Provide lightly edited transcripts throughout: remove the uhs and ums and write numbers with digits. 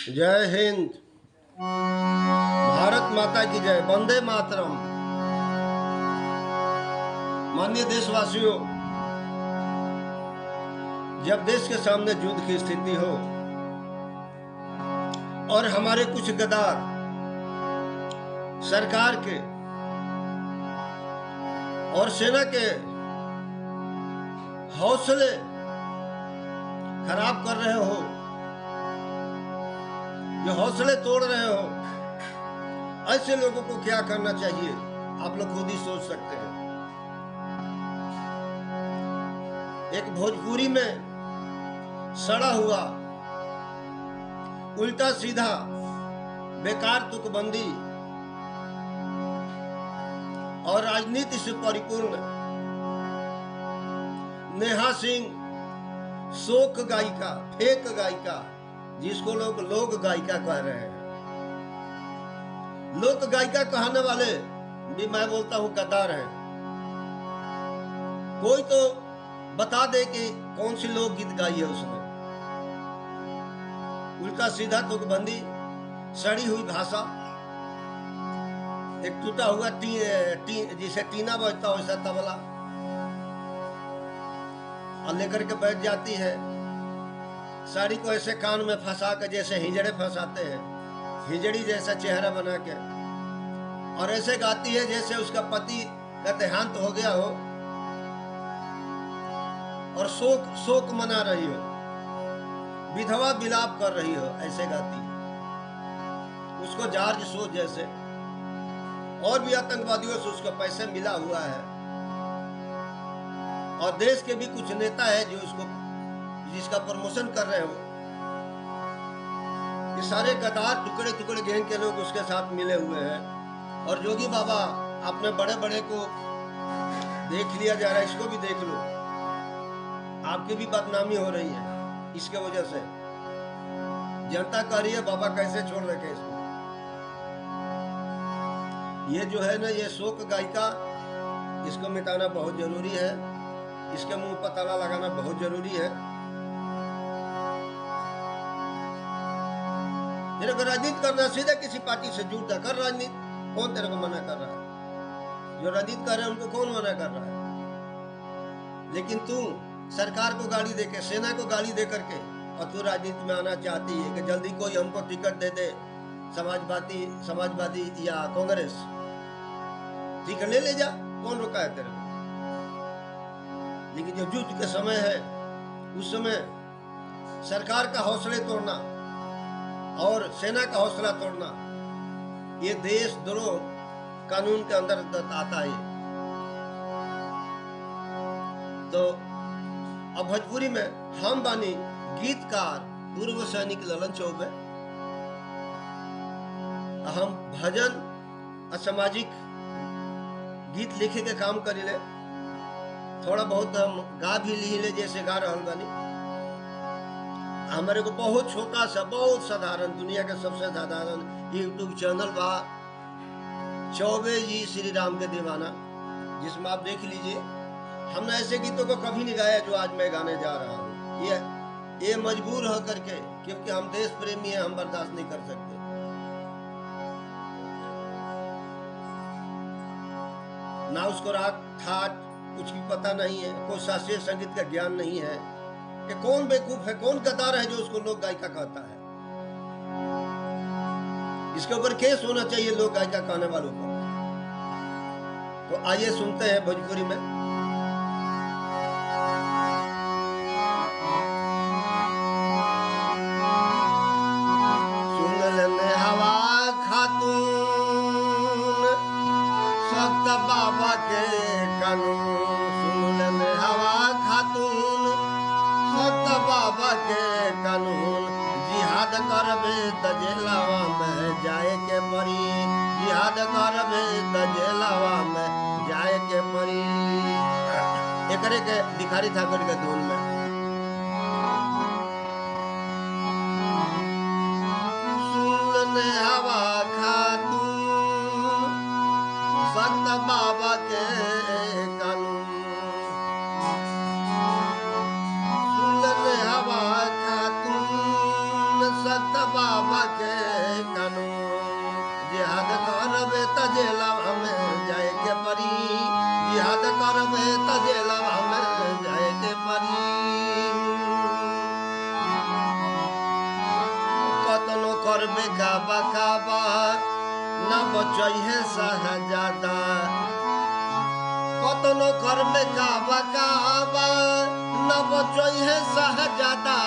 जय हिंद। भारत माता की जय। वंदे मातरम। माननीय देशवासियों, जब देश के सामने युद्ध की स्थिति हो और हमारे कुछ गद्दार सरकार के और सेना के हौसले खराब कर रहे हो, जो हौसले तोड़ रहे हो, ऐसे लोगों को क्या करना चाहिए आप लोग खुद ही सोच सकते हैं। एक भोजपुरी में सड़ा हुआ उल्टा सीधा बेकार तुकबंदी और राजनीति से परिपूर्ण नेहा सिंह, शोक गायिका, फेक गायिका, जिसको लोग गायिका कह रहे हैं। लोक गायिका कहने वाले भी मैं बोलता हूं गद्दार हैं। कोई तो बता दे कि कौन सी लोकगीत गाई है उसने। उल्टा सीधा तुकबंदी, सड़ी हुई भाषा, एक टूटा हुआ जिसे टीना बजता हो वैसा तबला और लेकर के बैठ जाती है। साड़ी को ऐसे कान में फंसा कर जैसे हिजड़े फंसाते हैं, हिजड़ी जैसा चेहरा बना के, और ऐसे गाती है जैसे उसका पति का देहांत हो गया हो और शोक मना रही हो, विधवा विलाप कर रही हो, ऐसे गाती है। उसको जॉर्ज सोच जैसे और भी आतंकवादियों से उसको पैसे मिला हुआ है, और देश के भी कुछ नेता है जो उसको जिसका प्रमोशन कर रहे हो। ये सारे गद्दार टुकड़े टुकड़े गैंग के लोग उसके साथ मिले हुए हैं। और जोगी बाबा अपने बड़े बड़े को देख लिया जा रहा है, इसको भी देख लो, आपकी भी बदनामी हो रही है इसके वजह से। जनता कह रही है बाबा कैसे छोड़ रखे इसको। ये जो है ना, ये शोक गायिका, इसको मिटाना बहुत जरूरी है, इसके मुंह पर ताला लगाना बहुत जरूरी है। तेरे को राजनीति करना, सीधे किसी पार्टी से जुड़ कर राजनीति, कौन तेरे को मना कर रहा है? जो राजनीति कर रहे हैं उनको कौन मना कर रहा है? लेकिन तू सरकार को गाली देके, सेना को गाली दे करके, और तू राजनीति में आना चाहती है कि जल्दी कोई हमको टिकट दे दे, समाजवादी या कांग्रेस, ठीक है ले जा, कौन रोका है तेरे को? लेकिन जब युद्ध के समय है, उस समय सरकार का हौसले तोड़ना और सेना का हौसला तोड़ना, ये देशद्रोह कानून के अंदर आता है। तो अब भोजपुरी में हम बानी गीतकार पूर्व सैनिक ललन चौबे, हम भजन असामाजिक गीत लिखे के काम करीले, थोड़ा बहुत हम गा भी ली जैसे गा रहल बानी। हमारे को बहुत छोटा सा, बहुत साधारण, दुनिया के सबसे साधारण यूट्यूब चैनल बा, चौबे जी श्री राम के दीवाना, जिसमें आप देख लीजिए। हमने ऐसे गीतों को कभी नहीं गाया जो आज मैं गाने जा रहा हूँ। ये मजबूर हो करके, क्योंकि हम देश प्रेमी हैं, हम बर्दाश्त नहीं कर सकते। ना उसको राग ठाट कुछ भी पता नहीं है, कोई शास्त्रीय संगीत का ज्ञान नहीं है। ये कौन बेवकूफ है, कौन गद्दार है जो उसको लोक गायिका कहता है? इसके ऊपर केस होना चाहिए लोक गायिका कहने वालों को। तो आइए सुनते हैं भोजपुरी में। सुन लेने हवा खातून, सख्त बाबा के कानून, सुन लेने हवा खातून, सख्त बाबा के कानून। जिहाद करबे त जेलवा में जाए के पड़ी, जिहाद करबे त जेलवा में जाए के पड़ी। एकरे के भिखारी ठाकुर के धुन में। सुन लेने हवा खातून, सख्त बाबा के कानून, सुन लेने हवा खातून, सख्त बाबा करबे काबा काबा न बचैहे साहजादा कतनो करबे काबा काबा न बचैहे साहजादा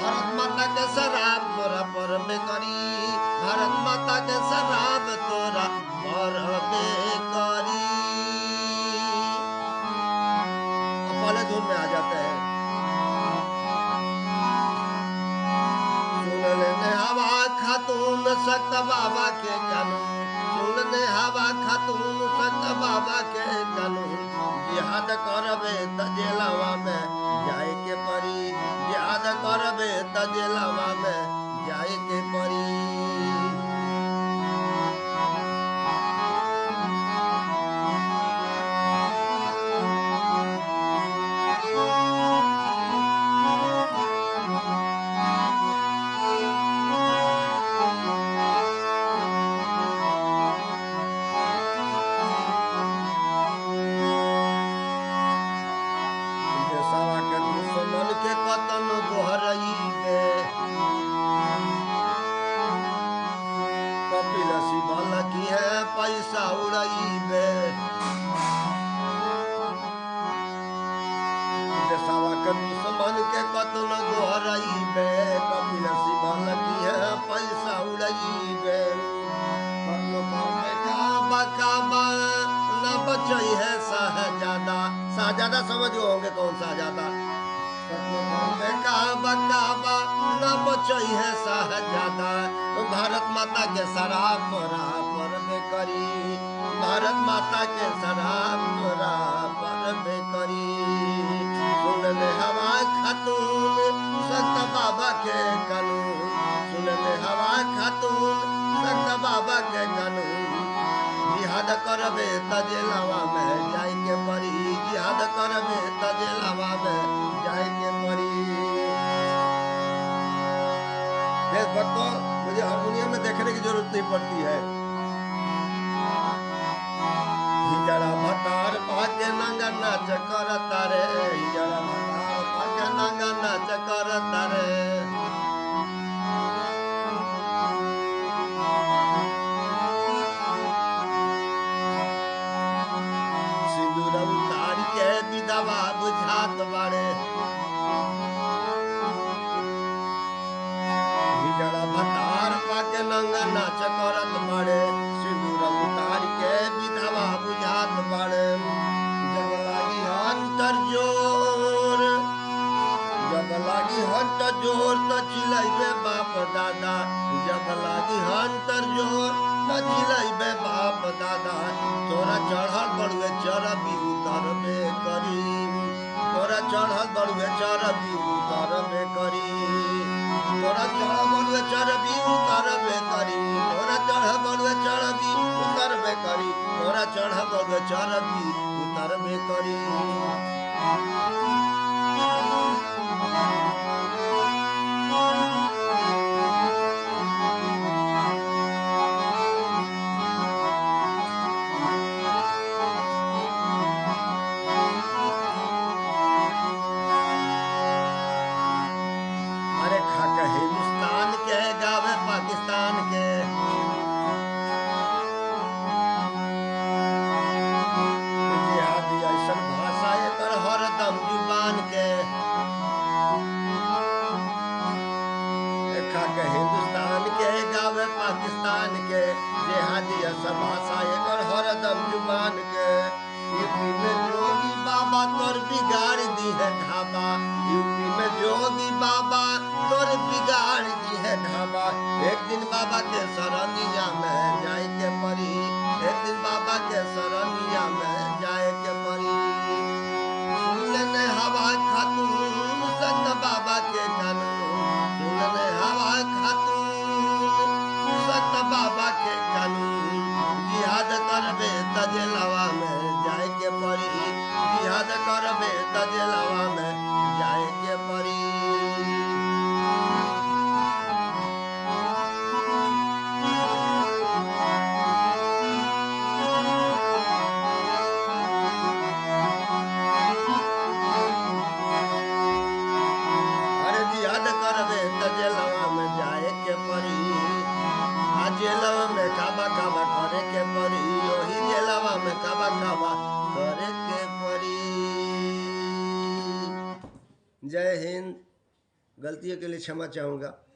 भारत माता के शराब तोरा परबे करी भारत माता के शराब तोरा परबे करी। अब पहले धुन में आ जाते हैं। सुन लेने हवा खातून सख्त बाबा के कानून सुन ले हवा खातून सख्त बाबा के कानून जिहाद करबे त जेलवा में जाए के परी जिहाद करबे त जेलवा में जाए के परी। पैसा उड़ाइबे देशवा के दुश्मन के कतनो गोहराइबे कपिल शिवल की है पैसा उड़ाइबे कतनो करबे काबा काबा न बचई है साहजादा साहजादा समझ होंगे कौन साहजादा कतनो करबे काबा काबा न बचई है साहजादा भारत माता के शराब तोरा परबे करी भारत माता के शराब तोरा परबे करी। सुन ले हवा खातून सख्त बाबा के कानून सुन ले हवा खातून सख्त बाबा के कानून जिहाद करबे त जेलवा में जाए के परी जिहाद करबे त जेलवा में जाए के परी। देशभक्तों मुझे हारमोनियम में देखने की जरूरत नहीं पड़ती है। हिजड़ा भतार पाके नंगा नाच करता रे हिजड़ा भतार पाके नंगा नाच करता रे सिंदूर उतार के विधवा बुझात बाड़े हिजड़ा भतार पाके नंगा नाच करत बाड़े सिंदूर उतार के विधवा बुझात बाड़े जब लागी अंतर जोर जब लागी हंत जोर तो चिल्लाइबे बाप दादा जब लागी अंतर जोर तो चिल्लाइबे बाप दादा तोरा चढ़ल बड़ुए चरबी उतरबे करी तोरा चढ़ल बड़ुए चरबी उतरबे करी तोरा चढ़ल बड़ुए चरबी उतरबे करी तोरा चढ़ल बड़ुए चरबी उतरबे करी तोरा चढ़ल बड़ुए चरबी उतरबे करी। हिंदुस्तान के गावे पाकिस्तान के जिहादी ऐसन भाषा एकर हरदम जुबान के हिंदुस्तान के गावे पाकिस्तान के जिहादी ऐसन भाषा एकर हरदम जुबान के। यूपी में जोगी बाबा तोर बिगाड़ दी है ढाबा यूपी में जोगी बाबा तोर बिगाड़ दी है ढाबा एक दिन बाबा के सरनिया में जाए के परी एक दिन बाबा के सरनिया में जाए के परी। सुन ले हवा खातून सख्त बाबा के कानून सुन ले हवा खातून सख्त बाबा के कानून जिहाद करबे त जेलवा में जाए के परी जिहाद करबे त जेलवा में जाए के परी। जय हिंद। गलतियों के लिए क्षमा चाहूँगा।